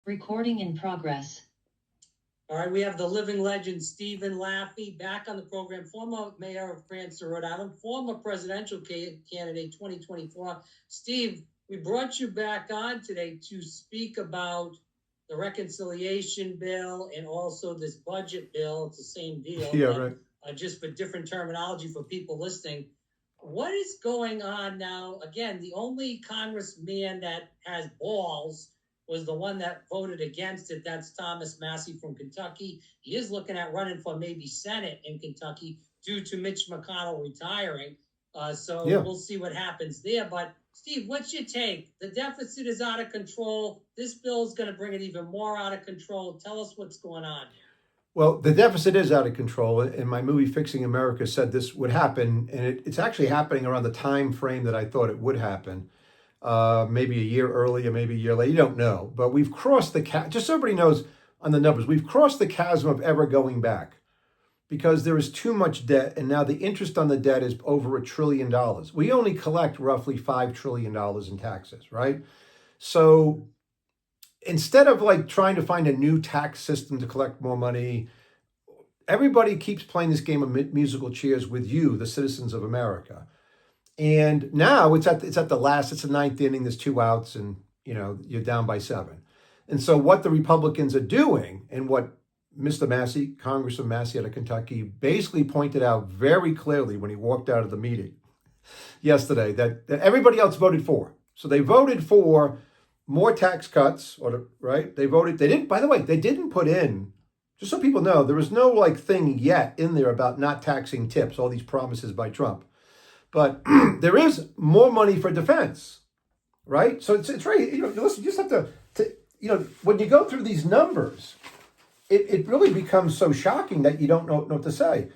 Recording in progress. All right, we have the living legend, Stephen Laffey, back on the program, former mayor of Cranston, Rhode Island, former presidential candidate 2024. Steve, we brought you back on today to speak about the reconciliation bill and also this budget bill. It's the same deal. Yeah, right. Just for different terminology for people listening. What is going on now? Again, the only congressman that has balls was the one that voted against it. That's Thomas Massie from Kentucky. He is looking at running for maybe Senate in Kentucky due to Mitch McConnell retiring. We'll see what happens there. But Steve, what's your take? The deficit is out of control. This bill is going to bring it even more out of control. Tell us what's going on. Well, the deficit is out of control. In my movie, Fixing America, said this would happen. And it's actually happening around the time frame that I thought it would happen. Maybe a year earlier, maybe a year later, you don't know. But we've crossed the just so everybody knows on the numbers, we've crossed the chasm of ever going back because there is too much debt. And now the interest on the debt is over $1 trillion. We only collect roughly $5 trillion in taxes, right? So instead of like trying to find a new tax system to collect more money, everybody keeps playing this game of musical chairs with you, the citizens of America. And now it's at the ninth inning, there's 2 outs and, you're down by 7. And so what the Republicans are doing and what Mr. Massie, Congressman Massie out of Kentucky, basically pointed out very clearly when he walked out of the meeting yesterday that everybody else voted for. So they voted for more tax cuts, right? They didn't put in, just so people know, there was no thing yet in there about not taxing tips, all these promises by Trump. But there is more money for defense, right? So it's right. Listen, you just have to when you go through these numbers, it really becomes so shocking that you don't know what to say.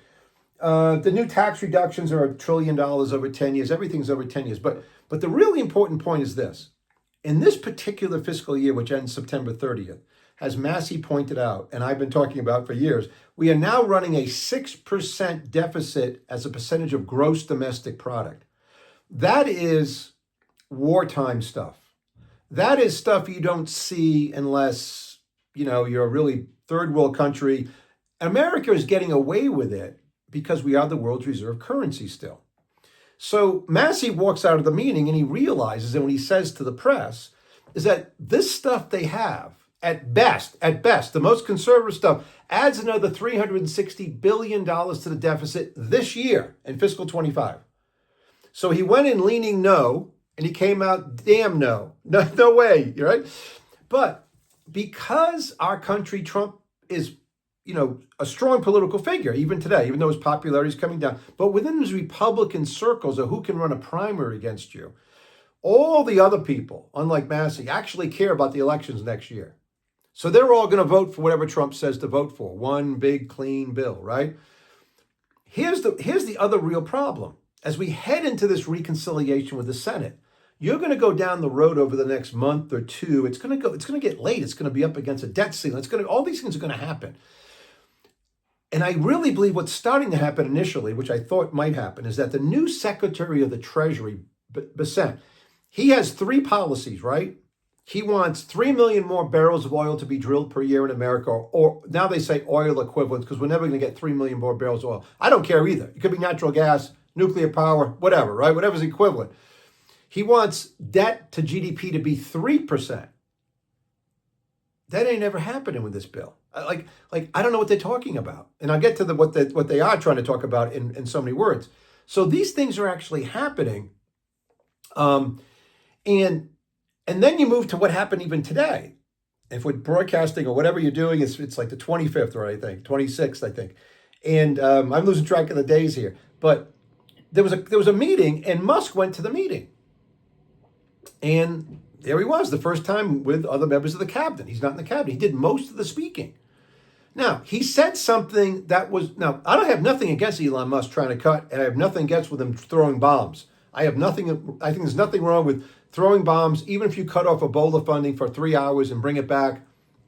The new tax reductions are $1 trillion over 10 years. Everything's over 10 years. But the really important point is this. In this particular fiscal year, which ends September 30th, as Massie pointed out, and I've been talking about for years, we are now running a 6% deficit as a percentage of gross domestic product. That is wartime stuff. That is stuff you don't see unless, you're a really third world country. America is getting away with it because we are the world's reserve currency still. So Massie walks out of the meeting and he realizes, and what he says to the press is that this stuff they have, at best, the most conservative stuff, adds another $360 billion to the deficit this year in fiscal 25. So he went in leaning no, and he came out damn no. No way, right? But because our country, Trump is, a strong political figure, even today, even though his popularity is coming down. But within those Republican circles of who can run a primary against you, all the other people, unlike Massie, actually care about the elections next year. So they're all going to vote for whatever Trump says to vote for. One big, clean bill, right? Here's the other real problem. As we head into this reconciliation with the Senate, you're going to go down the road over the next month or two. It's going to get late. It's going to be up against a debt ceiling. all these things are going to happen. And I really believe what's starting to happen initially, which I thought might happen, is that the new Secretary of the Treasury, Bessent, he has 3 policies, right? He wants 3 million more barrels of oil to be drilled per year in America, or now they say oil equivalents, because we're never going to get 3 million more barrels of oil. I don't care either. It could be natural gas, nuclear power, whatever, right? Whatever's equivalent. He wants debt to GDP to be 3%. That ain't ever happening with this bill. I don't know what they're talking about. And I'll get to what they are trying to talk about in so many words. So these things are actually happening. And then you move to what happened even today. If we're broadcasting or whatever you're doing, it's like the 25th, right? I think 26th, I think. And I'm losing track of the days here. But there was a meeting, and Musk went to the meeting. And there he was, the first time with other members of the cabinet. He's not in the cabinet. He did most of the speaking. Now, he said something that was, I don't have nothing against Elon Musk trying to cut, and I have nothing against with him throwing bombs. I think there's nothing wrong with throwing bombs, even if you cut off Ebola funding for 3 hours and bring it back.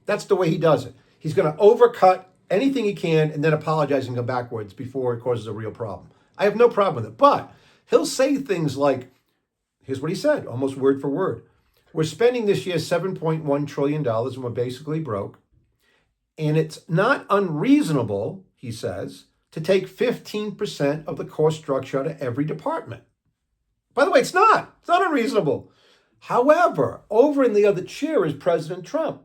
That's the way he does it. He's going to overcut anything he can and then apologize and go backwards before it causes a real problem. I have no problem with it. But he'll say things like, here's what he said, almost word for word. We're spending this year $7.1 trillion and we're basically broke. And it's not unreasonable, he says, to take 15% of the cost structure out of every department. By the way, it's not. It's not unreasonable. However, over in the other chair is President Trump,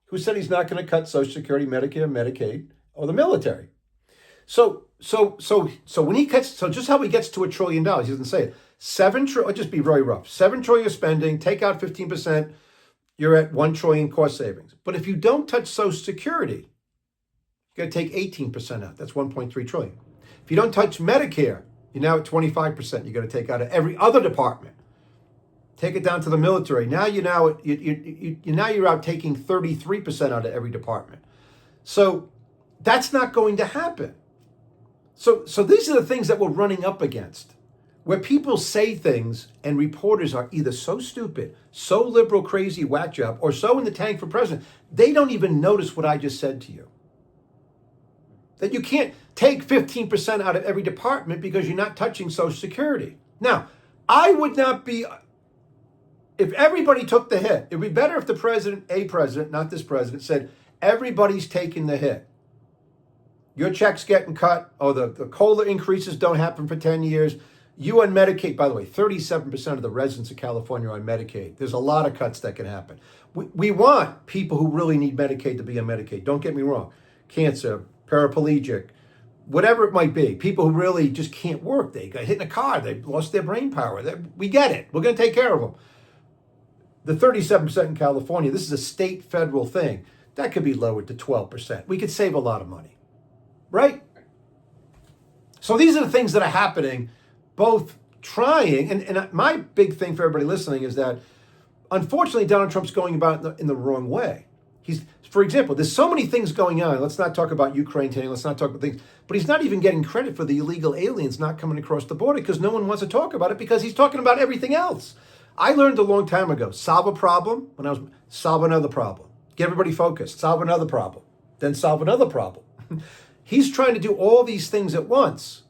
who said he's not going to cut Social Security, Medicare, Medicaid, or the military. So when he cuts, so just how he gets to $1 trillion, he doesn't say it. I'll just be very rough. 7 trillion spending, take out 15%, you're at 1 trillion cost savings. But if you don't touch Social Security, you got to take 18% out. That's 1.3 trillion. If you don't touch Medicare, you're now at 25%. You got to take out of every other department. Take it down to the military. Now you're out taking 33% out of every department. So that's not going to happen. So these are the things that we're running up against, where people say things and reporters are either so stupid, so liberal, crazy, whack job, or so in the tank for president, they don't even notice what I just said to you. That you can't take 15% out of every department because you're not touching Social Security. Now, I would not be, if everybody took the hit, it'd be better if the president, not this president, said, everybody's taking the hit. Your check's getting cut, or the COLA increases don't happen for 10 years. You on Medicaid, by the way, 37% of the residents of California are on Medicaid. There's a lot of cuts that can happen. We want people who really need Medicaid to be on Medicaid. Don't get me wrong. Cancer, paraplegic, whatever it might be. People who really just can't work. They got hit in a car. They lost their brain power. We get it. We're going to take care of them. The 37% in California, this is a state federal thing. That could be lowered to 12%. We could save a lot of money. Right? So these are the things that are happening, both trying, and my big thing for everybody listening is that, unfortunately, Donald Trump's going about it in the wrong way. For example, there's so many things going on. Let's not talk about Ukraine today. Let's not talk about things. But he's not even getting credit for the illegal aliens not coming across the border because no one wants to talk about it because he's talking about everything else. I learned a long time ago, solve a problem solve another problem. Get everybody focused. Solve another problem. Then solve another problem. He's trying to do all these things at once,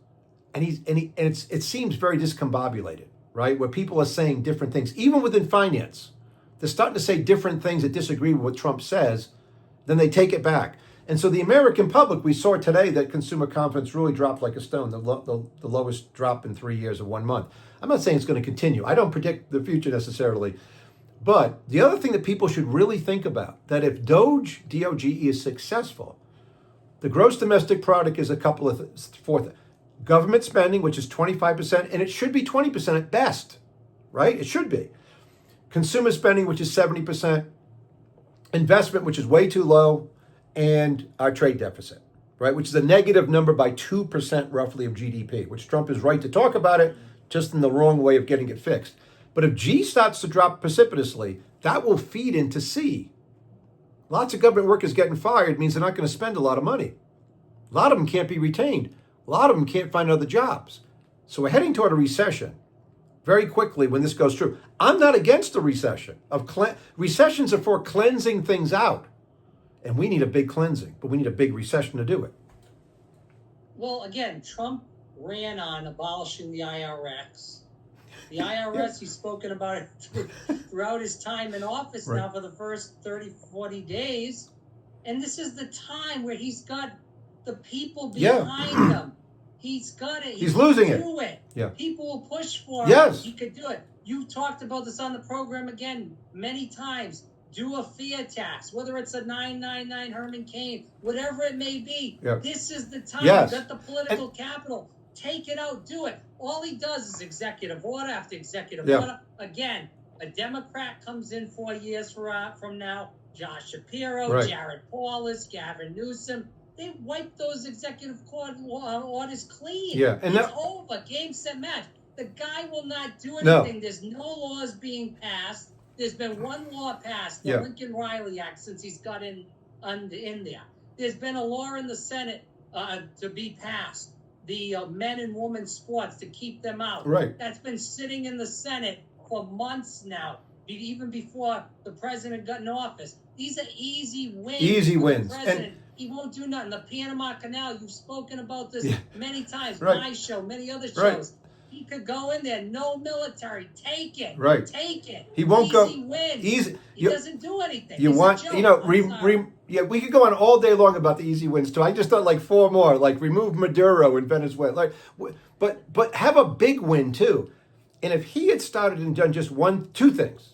and it seems very discombobulated, right? Where people are saying different things, even within finance. They're starting to say different things that disagree with what Trump says, then they take it back. And so the American public, we saw today that consumer confidence really dropped like a stone, the lowest drop in 3 years or 1 month. I'm not saying it's going to continue. I don't predict the future necessarily. But the other thing that people should really think about, that if DOGE is successful, the gross domestic product is a couple of fourth. Government spending, which is 25%, and it should be 20% at best, right? It should be. Consumer spending, which is 70%. Investment, which is way too low. And our trade deficit, right? Which is a negative number by 2% roughly of GDP, which Trump is right to talk about it, just in the wrong way of getting it fixed. But if G starts to drop precipitously, that will feed into C. Lots of government workers getting fired means they're not going to spend a lot of money. A lot of them can't be retained. A lot of them can't find other jobs. So we're heading toward a recession very quickly when this goes through. I'm not against a recession. Recessions are for cleansing things out. And we need a big cleansing, but we need a big recession to do it. Well, again, Trump ran on abolishing the IRS. The IRS, he's spoken about it throughout his time in office now for the first 30, 40 days. And this is the time where he's got the people behind him. He's got it. He's losing it. Do it. Yeah. People will push for him. Yes. He could do it. You talked about this on the program again many times. Do a fiat tax, whether it's a 999 Herman Cain, whatever it may be. Yep. This is the time. Yes. You've got the political capital. Take it out. Do it. All he does is executive order after executive order. Again, a Democrat comes in 4 years from now. Josh Shapiro, Jared Polis, Gavin Newsom. They wipe those executive orders clean. Yeah, and it's over. Game, set, match. The guy will not do anything. No. There's no laws being passed. There's been one law passed, the Lincoln Riley Act, since he's got in there. There's been a law in the Senate to be passed, the men and women sports, to keep them out. Right. That's been sitting in the Senate for months now, even before the president got in office. These are easy wins. Easy wins. The president. He won't do nothing. The Panama Canal, you've spoken about this many times. Right. My show, many other shows. Right. he could go in there, no military, take it, Right. take it. He won't Easy go win. easy. He doesn't do anything. You It's want, a joke. you know, I'm sorry. yeah, we could go on all day long about the easy wins too. I just thought like 4 more, like remove Maduro in Venezuela, like, but have a big win too. And if he had started and done just 2 things,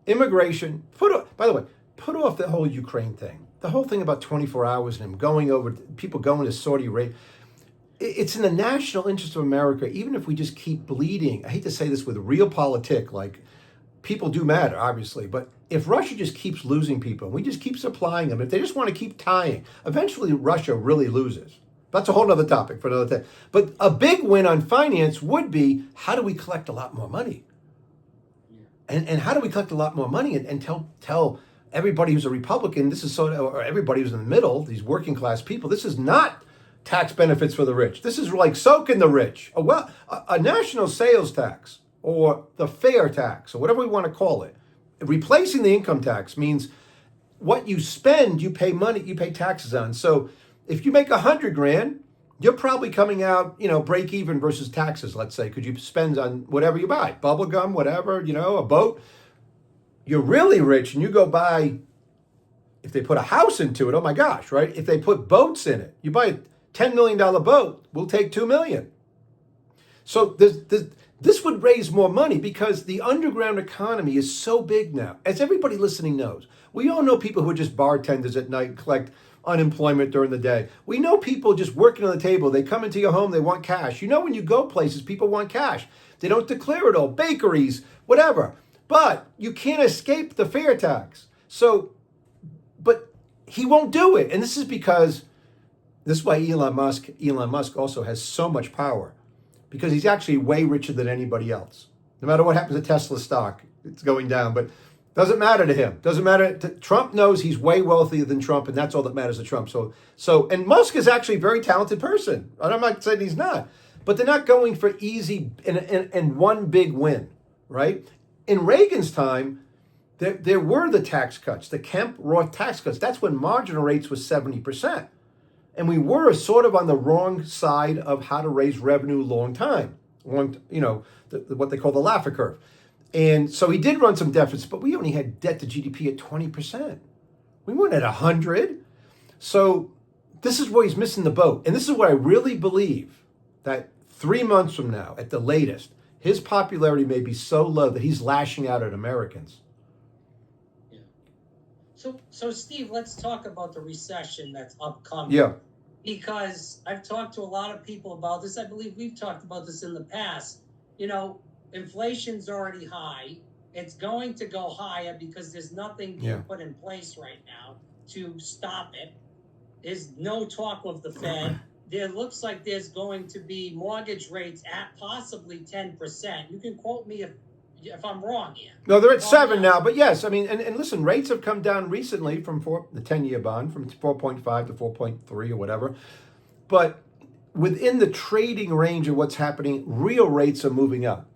immigration, by the way, put off the whole Ukraine thing, the whole thing about 24 hours and him going over, people going to Saudi Arabia. It's in the national interest of America, even if we just keep bleeding. I hate to say this with realpolitik, like people do matter, obviously, but if Russia just keeps losing people, we just keep supplying them, if they just want to keep tying, eventually Russia really loses. That's a whole other topic for another day. But a big win on finance would be, how do we collect a lot more money? And how do we collect a lot more money and tell everybody who's a Republican, this is or everybody who's in the middle, these working class people, this is not tax benefits for the rich. This is like soaking the rich. A national sales tax or the fair tax or whatever we want to call it. Replacing the income tax means what you spend, you pay taxes on. So if you make 100 grand, you're probably coming out, break even versus taxes, let's say, because you spend on whatever you buy, bubble gum, whatever, a boat. You're really rich and you go buy, if they put a house into it, oh my gosh, right? If they put boats in it, you buy a $10 million boat, we'll take $2 million. So this would raise more money because the underground economy is so big now. As everybody listening knows, we all know people who are just bartenders at night, collect unemployment during the day. We know people just working on the table. They come into your home, they want cash. When you go places, people want cash. They don't declare it all, bakeries, whatever. But you can't escape the fair tax. But he won't do it. And this is why Elon Musk also has so much power, because he's actually way richer than anybody else. No matter what happens to Tesla stock, it's going down, but doesn't matter to him. Doesn't matter. Trump knows he's way wealthier than Trump, and that's all that matters to Trump. And Musk is actually a very talented person. I'm not saying he's not, but they're not going for easy and one big win, right? In Reagan's time, there were the tax cuts, the Kemp-Roth tax cuts. That's when marginal rates was 70%. And we were sort of on the wrong side of how to raise revenue what they call the Laffey curve. And so he did run some deficits, but we only had debt to GDP at 20%. We weren't at 100. So this is where he's missing the boat. And this is where I really believe that 3 months from now, at the latest, his popularity may be so low that he's lashing out at Americans. Yeah. So Steve, let's talk about the recession that's upcoming. Yeah. Because I've talked to a lot of people about this. I believe we've talked about this in the past. Inflation's already high. It's going to go higher because there's nothing being put in place right now to stop it. There's no talk of the Fed. There looks like there's going to be mortgage rates at possibly 10%. You can quote me if I'm wrong here. No, they're at 7 now, but yes, I mean, and listen, rates have come down recently from the 10-year bond from 4.5 to 4.3 or whatever. But within the trading range of what's happening, real rates are moving up.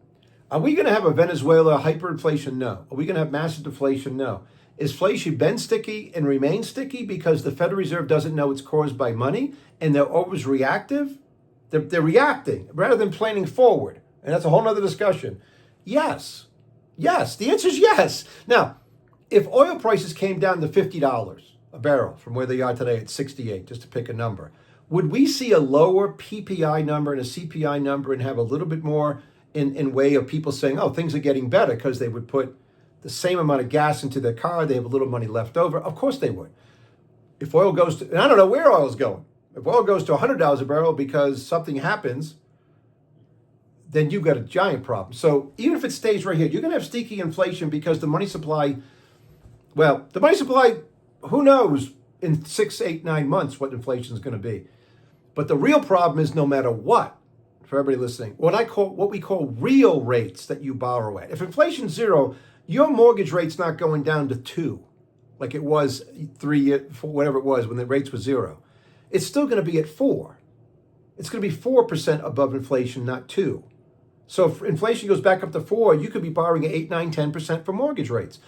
Are we going to have a Venezuela hyperinflation? No. Are we going to have massive deflation? No. Is inflation been sticky and remains sticky because the Federal Reserve doesn't know it's caused by money and they're always reactive? They're reacting rather than planning forward. And that's a whole other discussion. Yes. Yes. The answer is yes. Now, if oil prices came down to $50 a barrel from where they are today at 68, just to pick a number, would we see a lower PPI number and a CPI number and have a little bit more in way of people saying, oh, things are getting better, because they would put the same amount of gas into their car, they have a little money left over? Of course they would. If oil goes to, and I don't know where oil is going, if oil goes to $100 a barrel because something happens, then you've got a giant problem. So even if it stays right here, you're going to have sticky inflation because the money supply, who knows in 6, 8, 9 months what inflation is going to be. But the real problem is, no matter what, for everybody listening, what we call real rates that you borrow at. If inflation's 0, your mortgage rate's not going down to 2, like it was 3 years, whatever it was when the rates were 0. It's still going to be at 4. It's going to be 4% above inflation, not 2. So if inflation goes back up to 4, you could be borrowing at 8, 9, 10% for mortgage rates.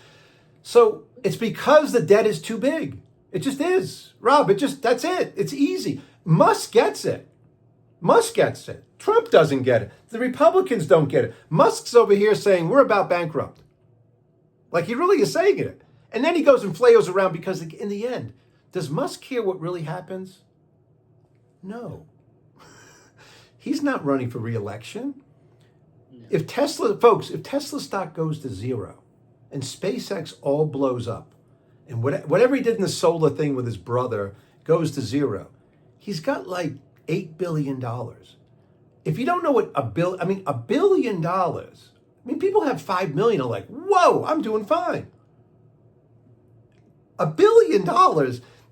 So it's because the debt is too big. It just is. Rob, that's it. It's easy. Musk gets it. Trump doesn't get it. The Republicans don't get it. Musk's over here saying we're about bankrupt. Like he really is saying it. And then he goes and flails around because in the end, does Musk care what really happens? No. He's not running for re-election. No. If Tesla stock goes to zero and SpaceX all blows up and whatever he did in the solar thing with his brother goes to zero, he's got like $8 billion. If you don't know what $1 billion, people have 5 million are like, whoa, I'm doing fine. $1 billion,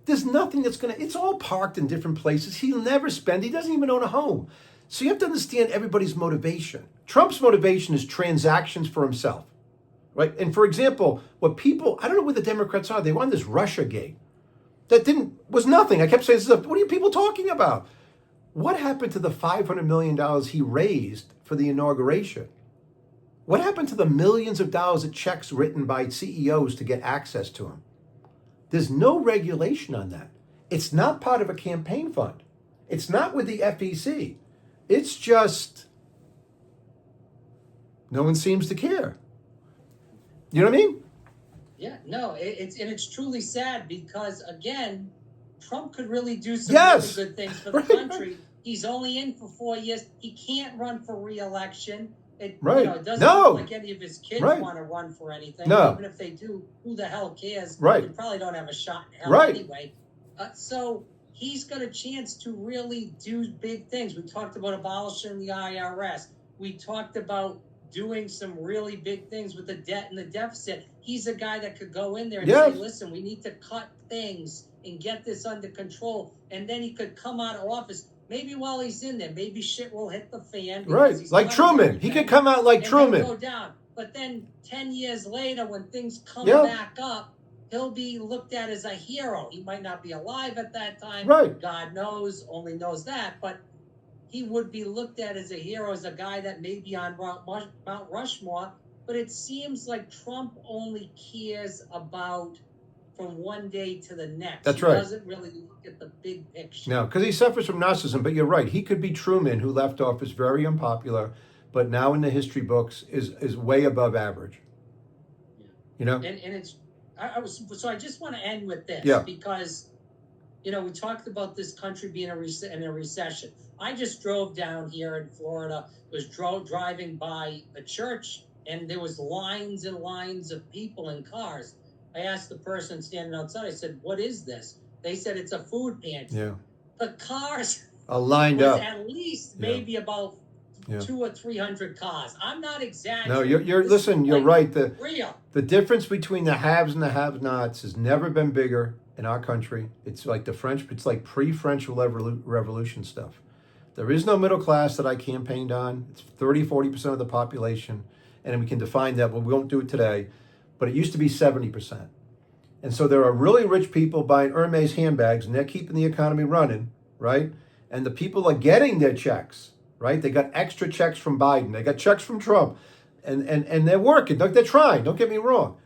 there's nothing it's all parked in different places. He'll never spend, he doesn't even own a home. So you have to understand everybody's motivation. Trump's motivation is transactions for himself, right? And for example, I don't know where the Democrats are. They won this Russia gate that was nothing. I kept saying, what are you people talking about? What happened to the $500 million he raised for the inauguration? What happened to the millions of dollars of checks written by CEOs to get access to him? There's no regulation on that. It's not part of a campaign fund. It's not with the FEC. It's just no one seems to care. You know what I mean? Yeah, no, it's truly sad because again, Trump could really do some Yes. really good things for the country. He's only in for 4 years. He can't run for re-election. It doesn't look like any of his kids want to run for anything. No. Even if they do, who the hell cares? Right. They probably don't have a shot in hell anyway. So he's got a chance to really do big things. We talked about abolishing the IRS. We talked about doing some really big things with the debt and the deficit. He's a guy that could go in there and say, listen, we need to cut things and get this under control. And then he could come out of office. Maybe while he's in there, maybe shit will hit the fan. Right, like Truman. He could come out like Truman. Go down. But then 10 years later, when things come back up, he'll be looked at as a hero. He might not be alive at that time. Right. God knows, only knows that. But he would be looked at as a hero, as a guy that may be on Mount Rushmore. But it seems like Trump only cares about from one day to the next. That's right. He doesn't really look at the big picture. No, because he suffers from narcissism. But you're right. He could be Truman, who left office very unpopular, but now in the history books is way above average. Yeah. You know? And it's... So I just want to end with this because, we talked about this country being in a recession. I just drove down here in Florida, was driving by a church, and there was lines and lines of people in cars. I asked the person standing outside, I said, what is this? They said, it's a food pantry. Yeah. The cars are lined up. At least maybe about 200 or 300 cars. I'm not exaggerating. No, you're right. The difference between the haves and the have-nots has never been bigger in our country. It's like it's like pre-French Revolution stuff. There is no middle class that I campaigned on. It's 30-40% of the population. And we can define that, but we won't do it today. But it used to be 70%. And so there are really rich people buying Hermes handbags, and they're keeping the economy running, right? And the people are getting their checks, right? They got extra checks from Biden. They got checks from Trump. And they're working. They're trying. Don't get me wrong.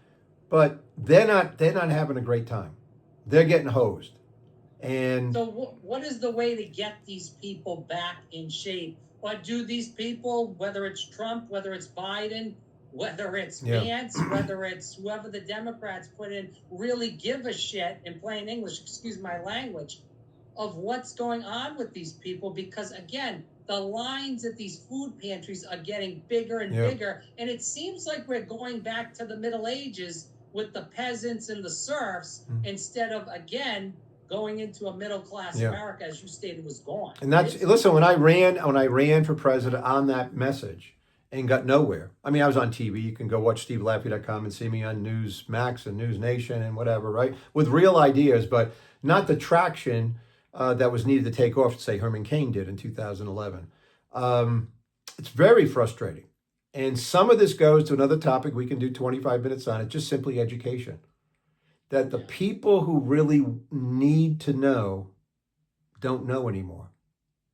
But they're not having a great time. They're getting hosed. And so what is the way to get these people back in shape? What do these people, whether it's Trump, whether it's Biden, whether it's Vance, whether it's whoever the Democrats put in, really give a shit, in plain English, excuse my language, of what's going on with these people? Because again, the lines at these food pantries are getting bigger and bigger. And it seems like we're going back to the Middle Ages with the peasants and the serfs instead of, again, going into a middle-class America, as you stated, was gone. And listen, when I ran for president on that message and got nowhere. I mean, I was on TV. You can go watch SteveLaffey.com and see me on Newsmax and News Nation and whatever, right? With real ideas, but not the traction that was needed to take off, say Herman Cain did in 2011. It's very frustrating. And some of this goes to another topic we can do 25 minutes on. It's just simply education. That the people who really need to know don't know anymore.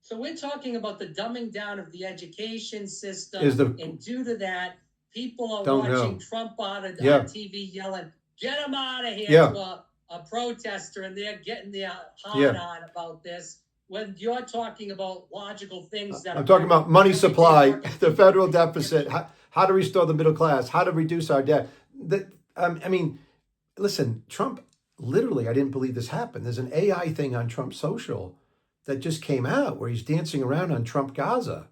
So we're talking about the dumbing down of the education system. And due to that, people are watching Trump on TV yelling, get him out of here to a protester, and they're getting their hard on about this. when you're talking about logical things that I'm talking about money everyday supply, working the people federal can- deficit, how to restore the middle class, how to reduce our debt. I mean, listen, Trump, literally, I didn't believe this happened. There's an AI thing on Trump social that just came out where he's dancing around on Trump Gaza.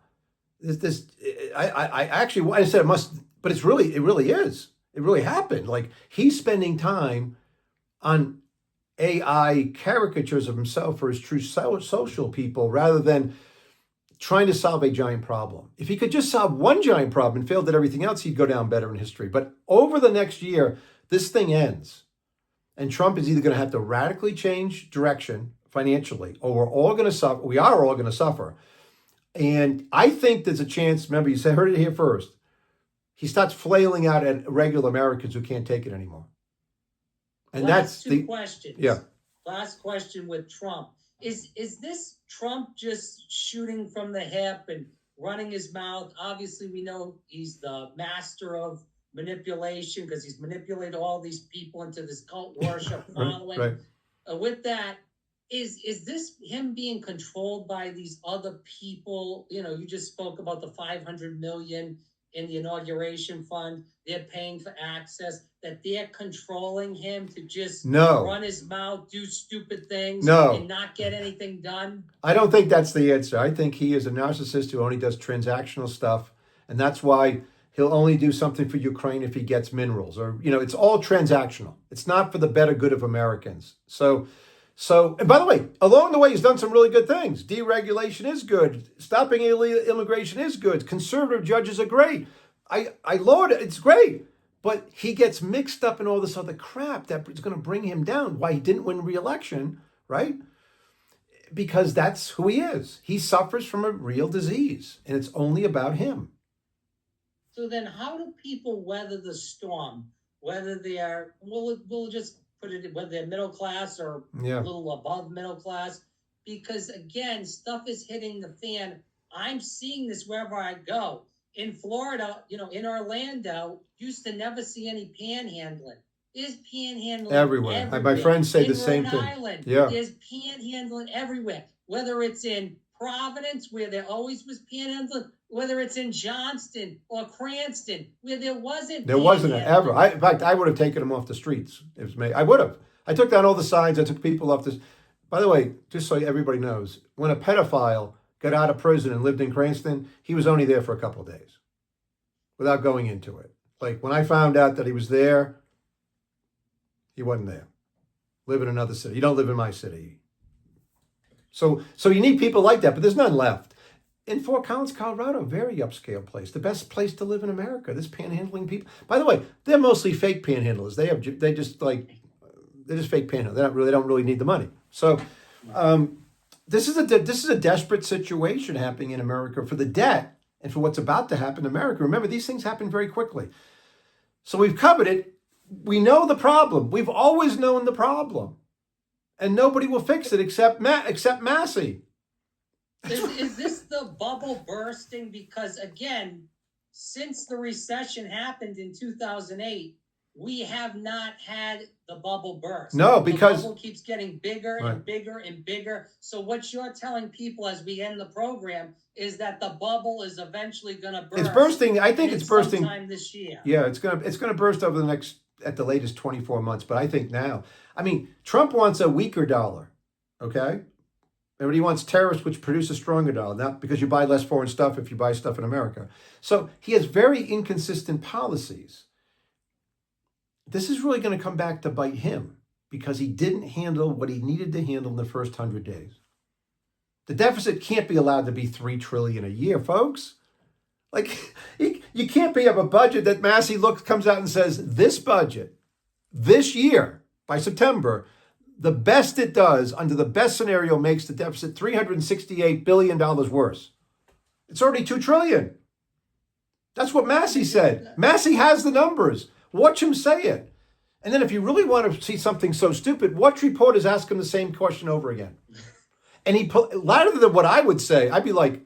I actually, I said it must, but it really is. It really happened. Like he's spending time on AI caricatures of himself for his true social people rather than trying to solve a giant problem. If he could just solve one giant problem and failed at everything else, he'd go down better in history. But over the next year, this thing ends. And Trump is either going to have to radically change direction financially, or we're all going to suffer. We are all going to suffer. And I think there's a chance, remember, you heard it here first. He starts flailing out at regular Americans who can't take it anymore. And Last that's the questions. Yeah. Last question with Trump. Is this Trump just shooting from the hip and running his mouth? Obviously, we know he's the master of manipulation because he's manipulated all these people into this cult worship following. Right. With that, is this him being controlled by these other people? You know, you just spoke about the 500 million in the inauguration fund. They're paying for access, that they're controlling him to just run his mouth, do stupid things, and not get anything done? I don't think that's the answer. I think he is a narcissist who only does transactional stuff. And that's why he'll only do something for Ukraine if he gets minerals, or, it's all transactional. It's not for the better good of Americans. So, and by the way, along the way, he's done some really good things. Deregulation is good. Stopping illegal immigration is good. Conservative judges are great. I laud it. It's great. But he gets mixed up in all this other crap that is going to bring him down. Why he didn't win re-election, right? Because that's who he is. He suffers from a real disease, and it's only about him. So then how do people weather the storm? Whether they are, we'll just put it, whether they're middle class or a little above middle class, because again, stuff is hitting the fan. I'm seeing this wherever I go. In Florida, in Orlando, used to never see any panhandling. There's panhandling everywhere. My friends say the same thing. Island, there's panhandling everywhere. Whether it's in Providence, where there always was panhandling, whether it's in Johnston or Cranston, where there wasn't. There wasn't ever. In fact, I would have taken them off the streets. It was me. I would have. I took down all the signs. I took people off this. By the way, just so everybody knows, when a pedophile got out of prison and lived in Cranston, he was only there for a couple of days without going into it. Like when I found out that he was there, he wasn't there. Live in another city. You don't live in my city. So you need people like that, but there's none left. In Fort Collins, Colorado, very upscale place, the best place to live in America. There's panhandling people. By the way, they're mostly fake panhandlers. They're just fake panhandlers. They don't really need the money. So, this is a desperate situation happening in America for the debt and for what's about to happen in America. Remember, these things happen very quickly. So we've covered it. We know the problem. We've always known the problem. And nobody will fix it except Massey. Is this the bubble bursting? Because again, since the recession happened in 2008, we have not had the bubble burst. No, because the bubble keeps getting bigger and bigger and bigger. So what you're telling people as we end the program is that the bubble is eventually going to burst. It's bursting. I think it's bursting sometime this year. Yeah, it's gonna burst over the next, at the latest, 24 months. But I think now, Trump wants a weaker dollar. Okay. Everybody wants tariffs, which produce a stronger dollar, not because you buy less foreign stuff if you buy stuff in America. So he has very inconsistent policies. This is really going to come back to bite him because he didn't handle what he needed to handle in the first 100 days. The deficit can't be allowed to be $3 trillion a year, folks. Like, you can't have a budget that Massey comes out and says, this budget, this year, by September, the best it does, under the best scenario, makes the deficit $368 billion worse. It's already $2 trillion. That's what Massey said. Massey has the numbers. Watch him say it. And then if you really want to see something so stupid, watch reporters ask him the same question over again. And rather than what I would say, I'd be like,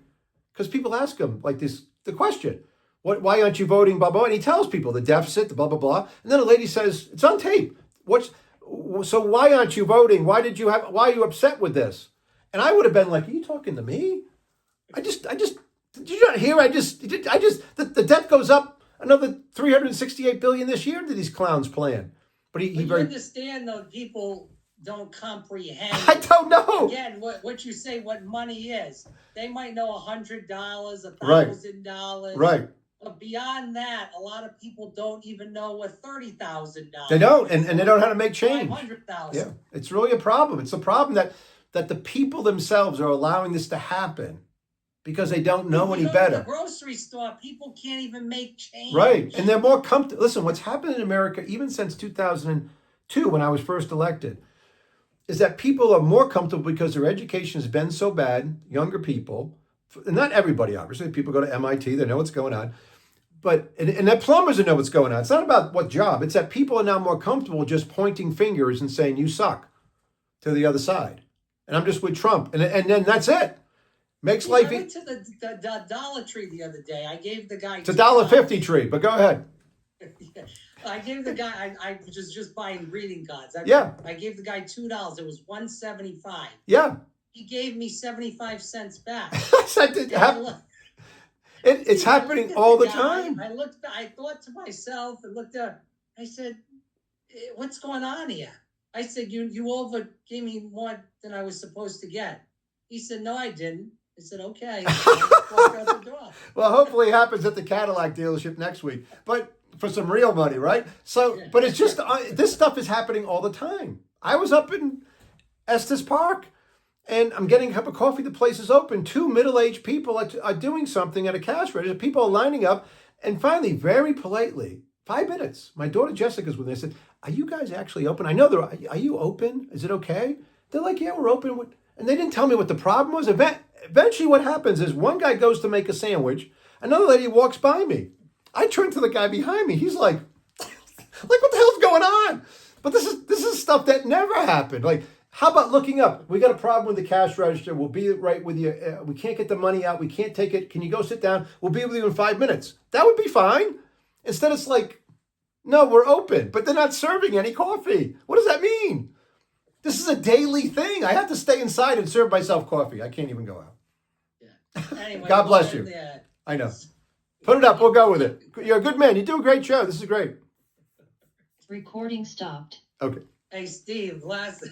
because people ask him like this, the question, why aren't you voting, blah, blah, and he tells people the deficit, the blah, blah, blah. And then a lady says, it's on tape. So why aren't you voting? Why are you upset with this? And I would have been like, are you talking to me? Did you not hear? The debt goes up another 368 billion this year to these clowns plan. But he But you very, understand, though, people don't comprehend. I don't know. Again, what you say, what money is. They might know $100, Right. $1,000. Right. But beyond that, a lot of people don't even know what $30,000. They don't, and they don't know how to make change. $500,000. Yeah, it's really a problem. It's a problem that the people themselves are allowing this to happen because they don't know any You go better. to the grocery store, people can't even make change. Right, and they're more comfortable. Listen, what's happened in America, even since 2002, when I was first elected, is that people are more comfortable because their education has been so bad, younger people, and not everybody, obviously. People go to MIT, they know what's going on. But, and that plumbers know what's going on. It's not about what job. It's that people are now more comfortable just pointing fingers and saying, you suck, to the other side. And I'm just with Trump. And then that's it. Makes life... I went to the Dollar Tree the other day. I gave the guy... It's a $1.50 tree, but go ahead. I gave the guy... I was just buying greeting cards. I gave the guy $2. It was $1.75. Yeah. He gave me 75 cents back. It's happening all the time. I thought to myself and looked up. I said, what's going on here? I said, you over gave me more than I was supposed to get. He said, no, I didn't. I said, okay. Walked out the door. Well, hopefully it happens at the Cadillac dealership next week, but for some real money, right? So, yeah. But it's just, this stuff is happening all the time. I was up in Estes Park, and I'm getting a cup of coffee. The place is open. Two middle-aged people are doing something at a cash register. People are lining up. And finally, very politely, 5 minutes, my daughter Jessica's with me. I said, are you guys actually open? I know are you open? Is it okay? They're like, yeah, we're open. And they didn't tell me what the problem was. Eventually what happens is one guy goes to make a sandwich. Another lady walks by me. I turn to the guy behind me. He's like what the hell's going on? But this is stuff that never happened. Like, how about looking up? We got a problem with the cash register. We'll be right with you. We can't get the money out. We can't take it. Can you go sit down? We'll be with you in 5 minutes. That would be fine. Instead, it's like, no, we're open, but they're not serving any coffee. What does that mean? This is a daily thing. I have to stay inside and serve myself coffee. I can't even go out. Yeah. Anyway, God bless you. I know. Put it up. We'll go with it. You're a good man. You do a great show. This is great. Recording stopped. Okay. Hey, Steve, last